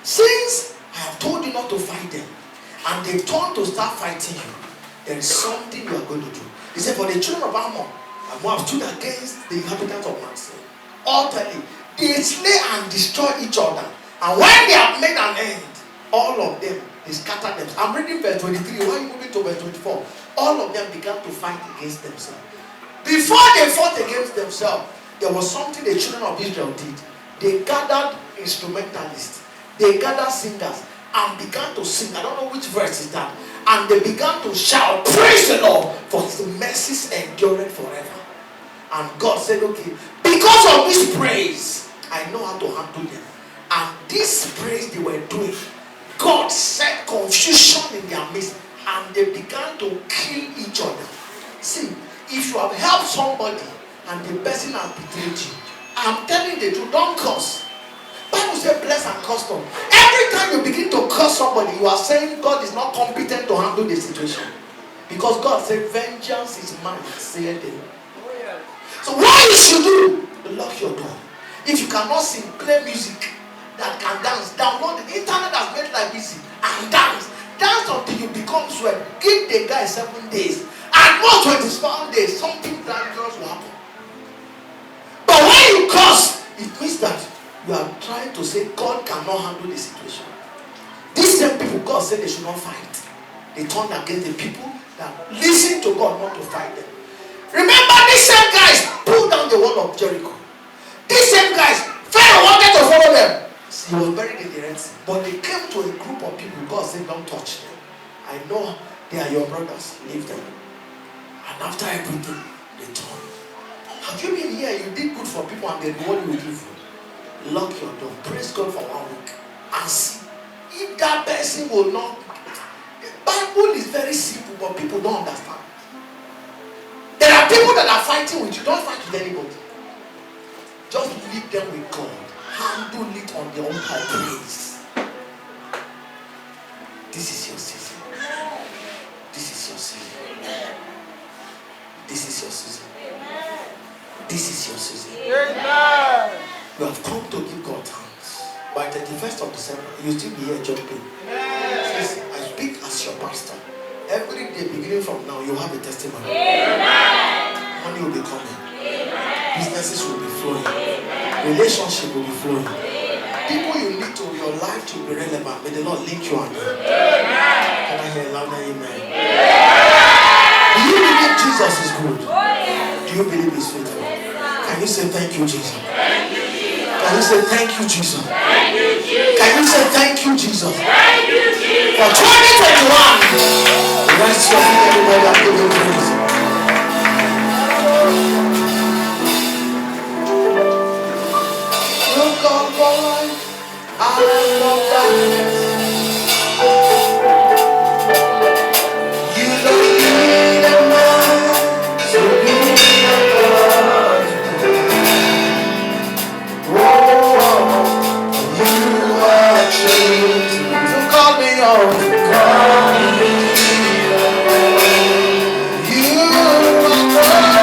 Since I have told you not to fight them, and they turn to start fighting you, there is something you are going to do. He said, for the children of Ammon have stood against the inhabitants of Mount Seir. Utterly, they slay and destroy each other. And when they have made an end, all of them, they scattered them. I'm reading verse 23. Why are you moving to verse 24? All of them began to fight against themselves. Before they fought against themselves, there was something the children of Israel did. They gathered instrumentalists. They gathered singers and began to sing. I don't know which verse is that. And they began to shout, praise the Lord, for his mercies endureth forever. And God said, okay, because of this praise, I know how to handle them. And this praise they were doing, God set confusion in their midst, and they began to kill each other. See, if you have helped somebody and the person has betrayed you, I'm telling the truth, don't curse. Bible says bless and curse them. Every time you begin to curse somebody, you are saying God is not competent to handle the situation. Because God said, vengeance is mine, saith the Lord. So what you should do, lock your door. If you cannot sing, play music that can dance. Download the internet has made life easy and dance. Dance until you become sweat. Give the guy 7 days. At most 24 days, something dangerous will happen. But when you curse, it means that you are trying to say God cannot handle the situation. These same people, God said they should not fight. They turned against the people that listen to God, not to fight them. Remember, these same guys pulled down the wall of Jericho. These same guys, Pharaoh wanted to follow them. He was buried in the Red Sea. But they came to a group of people. God said, don't touch them. I know they are your brothers. Leave them. And after everything, they turned. Have you been here? You did good for people and the reward you will give you. Lock your door. Praise God for 1 week. And see if that person will not. The Bible is very simple, but people don't understand. There are people that are fighting with you. Don't fight with anybody. Just leave them with God. Handle it on the altar. Praise. This is your season. This is your season. This is your season. This is your season. You have come to give God thanks. By the 31st of December, you still be here jumping. Listen, I speak as your pastor. Every day beginning from now, you have a testimony. Money will be coming. Businesses will be flowing. Relationship will be flowing. People you need to your life to be relevant. May the Lord link you on them. Can I hear a louder amen? Do you believe Jesus is good? Do you believe he's faithful? Can you say thank you, Jesus? Can you say thank you, Jesus? Can you say thank you, Jesus? For 2021, rest your feet, everybody, and give him praise. Look up, boy, out of darkness. You don't need a man to be a God. Oh, you are chosen to call me on. Call me. You are God.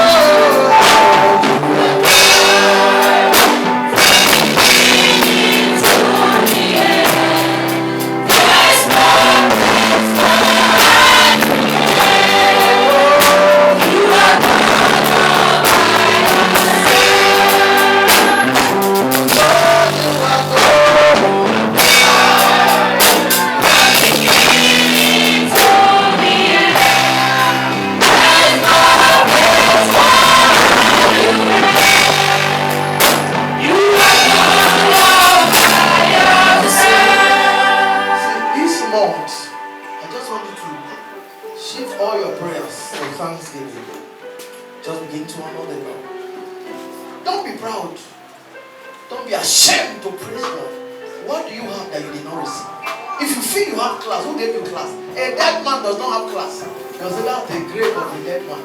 Just begin to honor the Lord. Don't be proud. Don't be ashamed to praise God. What do you have that you did not receive? If you feel you have class, who gave you class? A dead man does not have class. Because that's the grave of the dead man.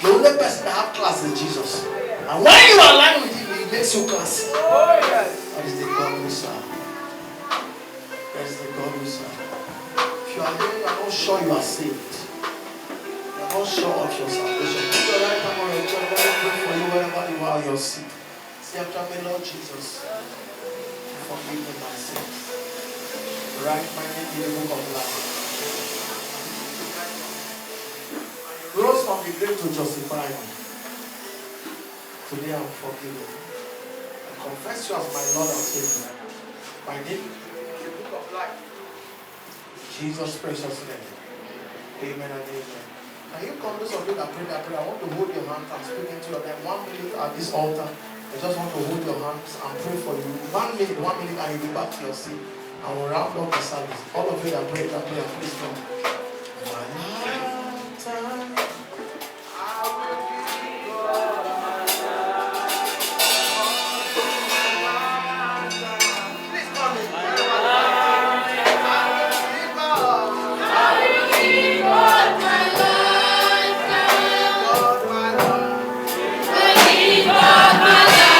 The only person that has class is Jesus. And when you align with him, he makes you class. That is the God we serve. That is the God we serve. If you are here, you are not sure you are saved. Not sure of your salvation. Put your right hand on your chest. Let me pray for you wherever you are on your seat. Say after me, Lord Jesus, forgive forgive me my sins. Write my name in the book of life. And you rose from the grave to justify me. Today I'm forgiven. I confess you as my Lord and Savior. My name in the book of life. In Jesus' precious name. Amen and amen. Can you come, those of you that pray that prayer? I want to hold your hands and speak into your life. 1 minute at this altar. I just want to hold your hands and pray for you. 1 minute, and you'll be back to your seat. And we'll round up the service. All of you that pray that prayer, please come. My lifetime, I will give God my life. Please come in. I will give God. I will give God my life. God my life. I give God my life.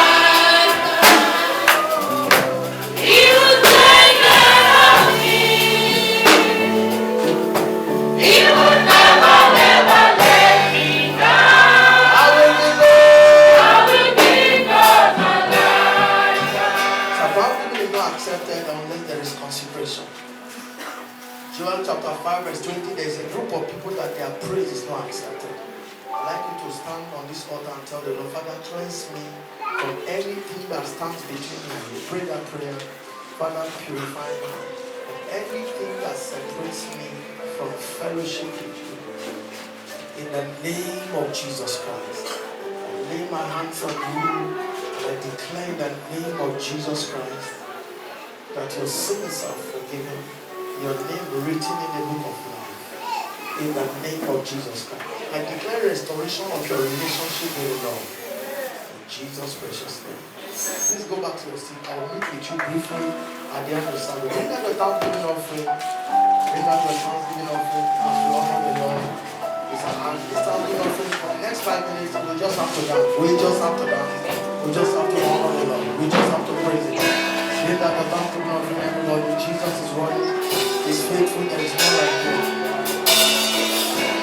Joel chapter 5 verse 20, there is a group of people that their praise is not accepted. I'd like you to stand on this altar and tell the Lord, Father, cleanse me from anything that stands between me. You pray that prayer. Father, purify me from anything that separates me from fellowship with you. In the name of Jesus Christ, I lay my hands on you and I declare in the name of Jesus Christ that your sins are forgiven. Your name written in the book of life. In the name of Jesus Christ. I declare restoration of your relationship with the Lord. In Jesus' precious name. Please go back to your seat. I will meet with you briefly at the end of the service. Bring out your thanksgiving offering. Bring out your thanksgiving offering as we honor the Lord. It's an thanksgiving offering. For the next 5 minutes, we just have to dance. We just have to dance. We just have to honor the Lord. We just have to praise Him. Bring out your thanksgiving offering, everybody. Jesus is worthy. Is faithful, there is no like him.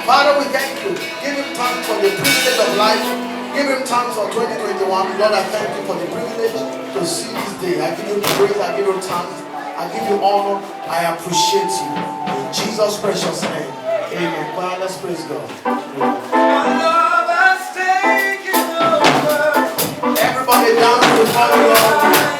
Father, we thank you. Give him thanks for the privilege of life. Give him thanks for 2021. Lord, I thank you for the privilege to see this day. I give you praise, I give you thanks, I give you honor, I appreciate you. In Jesus' precious name. Amen. Father, let's praise God. Everybody dance before the Lord.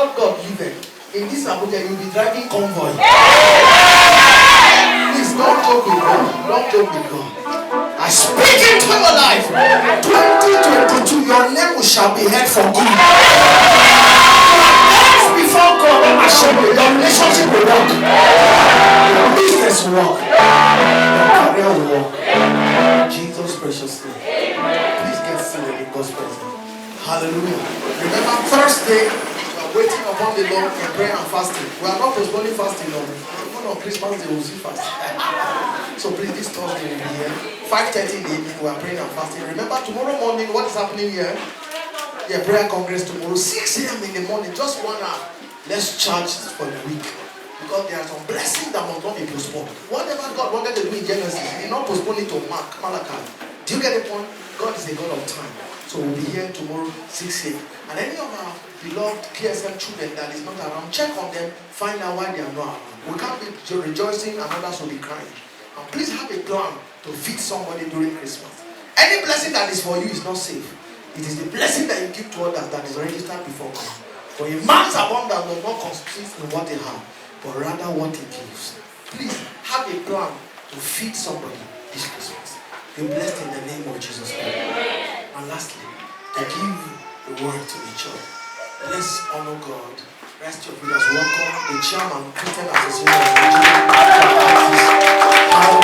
Lord God given, in this Abuja, you'll be driving convoy. Please don't joke with God. Don't joke with God. I speak into your life. 2022, your name shall be heard for good. Before God, your relationship will work. Your business will work. Your career will work. Jesus' precious name. Please get seated in God's presence. Hallelujah. Remember, Thursday, we are waiting upon the Lord in prayer and fasting. We are not postponing fasting, no. Even on Christmas Day, we will see fast. So please, this Thursday will be here. 5:30 in the evening, we are praying and fasting. Remember, tomorrow morning, what is happening here? Yeah, prayer congress tomorrow, 6 a.m. in the morning, just 1 hour. Let's charge for the week. Because there are some blessings that must not be postponed. Whatever God wanted to do in Genesis, He did not postpone it to Malachi. Do you get the point? God is a God of time. So we'll be here tomorrow, 6 a.m. And any of our beloved KSM children that is not around, check on them, find out why they are not around. We can't be rejoicing and others will be crying. And please have a plan to feed somebody during Christmas. Any blessing that is for you is not safe. It is the blessing that you give to others that is registered before God. For a man's abundance does not consist in what he has, but rather what he gives. Please have a plan to feed somebody this Christmas. Be blessed in the name of Jesus Christ. And lastly, to give the word to the church. Let's honor God. Rest your feet as welcome the chairman, Christian Association of Nigeria.